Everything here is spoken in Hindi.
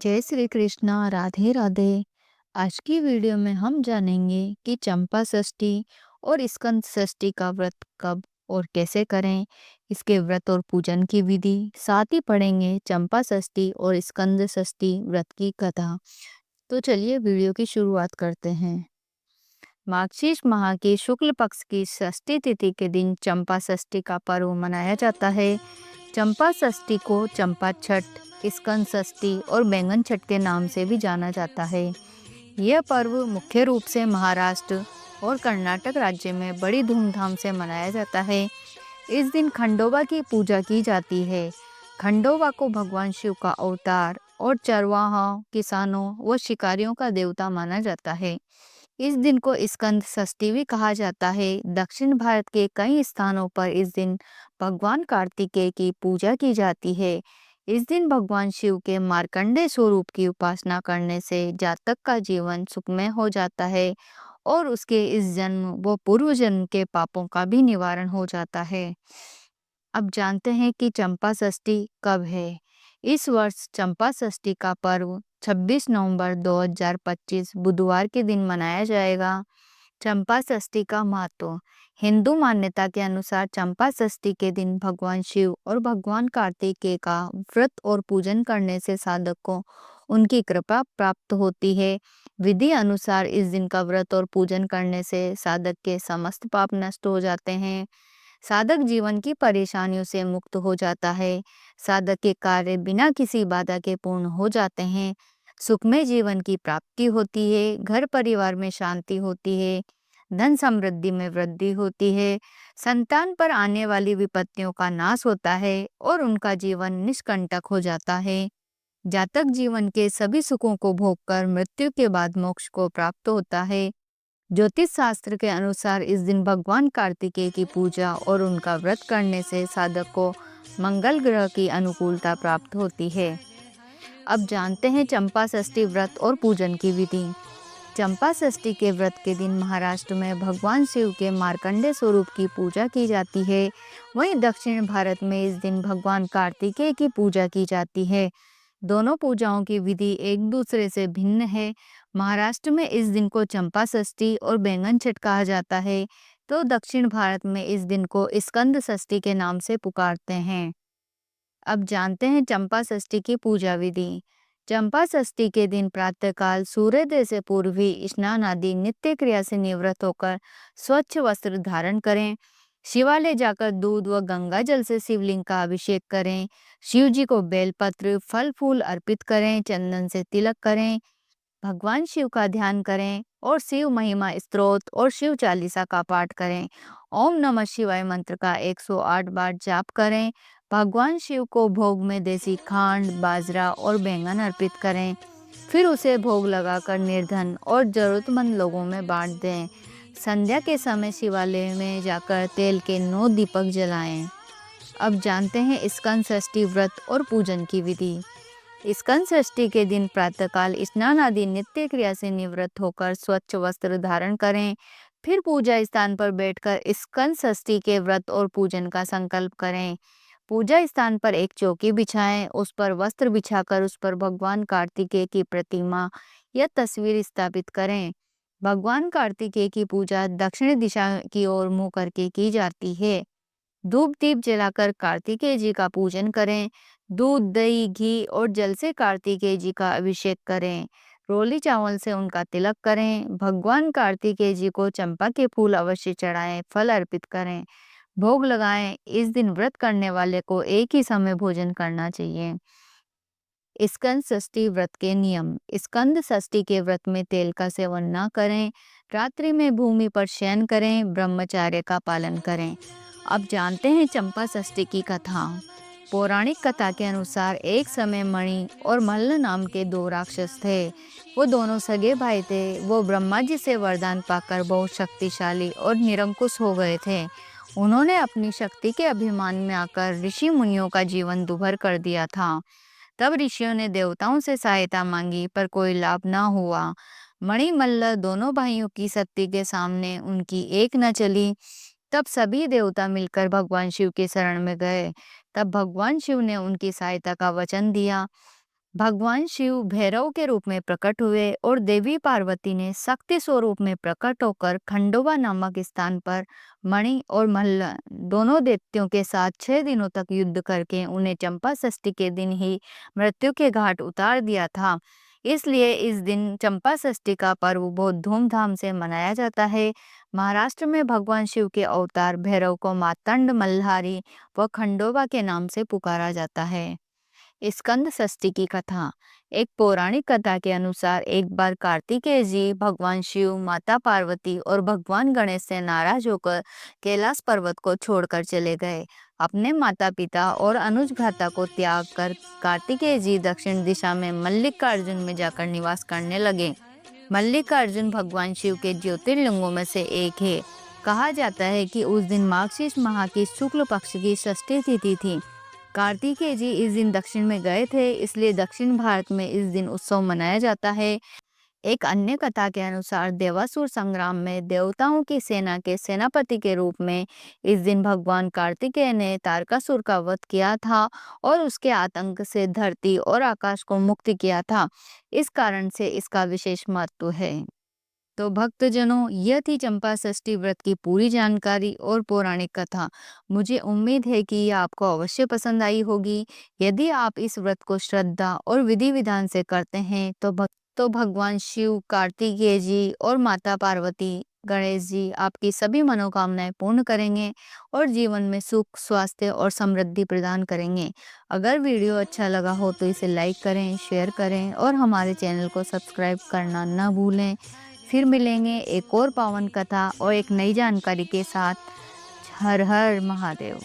जय श्री कृष्णा, राधे राधे। आज की वीडियो में हम जानेंगे कि चंपा षष्ठी और स्कंद षष्ठी का व्रत कब और कैसे करें, इसके व्रत और पूजन की विधि। साथ ही पढ़ेंगे चंपा षष्ठी और स्कंद षष्ठी व्रत की कथा। तो चलिए वीडियो की शुरुआत करते हैं। मार्गशीर्ष माह के शुक्ल पक्ष की षष्ठी तिथि के दिन चंपा षष्ठी का पर्व मनाया जाता है। चंपा षष्ठी को चंपा छठ, स्कंद षष्ठी और बैंगन छठ के नाम से भी जाना जाता है। यह पर्व मुख्य रूप से महाराष्ट्र और कर्नाटक राज्य में बड़ी धूमधाम से मनाया जाता है। इस दिन खंडोबा की पूजा की जाती है। खंडोबा को भगवान शिव का अवतार और चरवाहों, किसानों व शिकारियों का देवता माना जाता है। इस दिन को स्कंद षष्ठी भी कहा जाता है। दक्षिण भारत के कई स्थानों पर इस दिन भगवान कार्तिकेय की पूजा की जाती है। इस दिन भगवान शिव के मार्कंडेय स्वरूप की उपासना करने से जातक का जीवन सुखमय हो जाता है और उसके इस जन्म व पूर्व जन्म के पापों का भी निवारण हो जाता है। अब जानते हैं कि चंपा षष्ठी कब है। इस वर्ष चंपा षष्ठी का पर्व 26 नवंबर 2025 बुधवार के दिन मनाया जाएगा। चंपा षष्ठी का महत्व। हिंदू मान्यता के अनुसार चंपा षष्ठी के दिन भगवान शिव और भगवान कार्तिकेय का व्रत और पूजन करने से साधक को उनकी कृपा प्राप्त होती है। विधि अनुसार इस दिन का व्रत और पूजन करने से साधक के समस्त पाप नष्ट हो जाते हैं। साधक जीवन की परेशानियों से मुक्त हो जाता है। साधक के कार्य बिना किसी बाधा के पूर्ण हो जाते हैं। सुखमय जीवन की प्राप्ति होती है। घर परिवार में शांति होती है। धन समृद्धि में वृद्धि होती है। संतान पर आने वाली विपत्तियों का नाश होता है और उनका जीवन निष्कंटक हो जाता है। जातक जीवन के सभी सुखों को भोगकर मृत्यु के बाद मोक्ष को प्राप्त होता है। ज्योतिष शास्त्र के अनुसार इस दिन भगवान कार्तिकेय की पूजा और उनका व्रत करने से साधक को मंगल ग्रह की अनुकूलता प्राप्त होती है। अब जानते हैं चंपा षष्ठी व्रत और पूजन की विधि। चंपा षष्ठी के व्रत के दिन महाराष्ट्र में भगवान शिव के मार्कंडेय स्वरूप की पूजा की जाती है। वहीं दक्षिण भारत में इस दिन भगवान कार्तिकेय की पूजा की जाती है। दोनों पूजाओं की विधि एक दूसरे से भिन्न है। महाराष्ट्र में इस दिन को चंपा षष्ठी और बैंगन छठ कहा जाता है, तो दक्षिण भारत में इस दिन को स्कंद षष्ठी के नाम से पुकारते हैं। अब जानते हैं चंपा षष्ठी की पूजा विधि। चंपा षष्ठी के दिन प्रातःकाल सूर्योदय से पूर्व ही स्नान आदि नित्य क्रिया से निवृत्त होकर स्वच्छ वस्त्र धारण करें। शिवालय जाकर दूध व गंगा जल से शिवलिंग का अभिषेक करें। शिव जी को बेलपत्र, फल फूल अर्पित करें। चंदन से तिलक करें। भगवान शिव का ध्यान करें और शिव महिमा स्तोत्र और शिव चालीसा का पाठ करें। ओम नमः शिवाय मंत्र का 108 बार जाप करें। भगवान शिव को भोग में देसी खांड, बाजरा और बैंगन अर्पित करें। फिर उसे भोग लगाकर निर्धन और जरूरतमंद लोगों में बांट दें। संध्या के समय शिवालय में जाकर तेल के 9 दीपक जलाएं। अब जानते हैं स्कंद षष्ठी व्रत और पूजन की विधि। स्कंद षष्ठी के दिन प्रातःकाल स्नान आदि नित्य क्रिया से निवृत्त होकर स्वच्छ वस्त्र धारण करें। फिर पूजा स्थान पर बैठकर स्कंद षष्ठी के व्रत और पूजन का संकल्प करें। पूजा स्थान पर एक चौकी बिछाएं, उस पर वस्त्र बिछाकर उस पर भगवान कार्तिकेय की प्रतिमा या तस्वीर स्थापित करें। भगवान कार्तिकेय की पूजा दक्षिण दिशा की ओर मुंह करके की जाती है। धूप दीप जलाकर कार्तिकेय जी का पूजन करें। दूध, दही, घी और जल से कार्तिकेय जी का अभिषेक करें। रोली चावल से उनका तिलक करें। भगवान कार्तिकेय जी को चंपा के फूल अवश्य चढ़ाएं, फल अर्पित करें, भोग लगाएं। इस दिन व्रत करने वाले को एक ही समय भोजन करना चाहिए। स्कंद षष्ठी व्रत के नियम। स्कंद षष्ठी के व्रत में तेल का सेवन न करें। रात्रि में भूमि पर शयन करें। ब्रह्मचर्य का पालन करें। अब जानते हैं चंपा षष्ठी की कथा। पौराणिक कथा के अनुसार एक समय मणि और मल्ल नाम के 2 राक्षस थे। वो दोनों सगे भाई थे। वो ब्रह्मा जी से वरदान पाकर बहुत शक्तिशाली और निरंकुश हो गए थे। उन्होंने अपनी शक्ति के अभिमान में आकर ऋषि मुनियों का जीवन दुभर कर दिया था। तब ऋषियों ने देवताओं से सहायता मांगी, पर कोई लाभ न हुआ। मणिमल्ल दोनों भाइयों की शक्ति के सामने उनकी एक न चली। तब सभी देवता मिलकर भगवान शिव के शरण में गए। तब भगवान शिव ने उनकी सहायता का वचन दिया। भगवान शिव भैरव के रूप में प्रकट हुए और देवी पार्वती ने शक्ति स्वरूप में प्रकट होकर खंडोबा नामक स्थान पर मणि और मल्ल दोनों देवतियों के साथ 6 दिनों तक युद्ध करके उन्हें चंपा षष्ठी के दिन ही मृत्यु के घाट उतार दिया था। इसलिए इस दिन चंपा षष्ठी का पर्व बहुत धूमधाम से मनाया जाता है। महाराष्ट्र में भगवान शिव के अवतार भैरव को मातंड मल्हारी व खंडोबा के नाम से पुकारा जाता है। स्कंद षष्ठी की कथा। एक पौराणिक कथा के अनुसार एक बार कार्तिकेय जी भगवान शिव, माता पार्वती और भगवान गणेश से नाराज होकर कैलाश पर्वत को छोड़कर चले गए। अपने माता पिता और अनुज भ्राता को त्याग कर कार्तिकेय जी दक्षिण दिशा में मल्लिकार्जुन में जाकर निवास करने लगे। मल्लिकार्जुन भगवान शिव के ज्योतिर्लिंगों में से एक है। कहा जाता है कि उस दिन मार्गशीर्ष माह की शुक्ल पक्ष की षष्ठी तिथि थी। कार्तिकेय जी इस दिन दक्षिण में गए थे, इसलिए दक्षिण भारत में इस दिन उत्सव मनाया जाता है। एक अन्य कथा के अनुसार देवासुर संग्राम में देवताओं की सेना के सेनापति के रूप में इस दिन भगवान कार्तिकेय ने तारकासुर का वध किया था और उसके आतंक से धरती और आकाश को मुक्त किया था। इस कारण से इसका विशेष महत्व है। तो भक्तजनों, यह थी चंपा षष्ठी व्रत की पूरी जानकारी और पौराणिक कथा। मुझे उम्मीद है कि यह आपको अवश्य पसंद आई होगी। यदि आप इस व्रत को श्रद्धा और विधि विधान से करते हैं तो भगवान शिव, कार्तिकेय जी और माता पार्वती, गणेश जी आपकी सभी मनोकामनाएं पूर्ण करेंगे और जीवन में सुख, स्वास्थ्य और समृद्धि प्रदान करेंगे। अगर वीडियो अच्छा लगा हो तो इसे लाइक करें, शेयर करें और हमारे चैनल को सब्सक्राइब करना न भूलें। फिर मिलेंगे एक और पावन कथा और एक नई जानकारी के साथ। हर हर महादेव।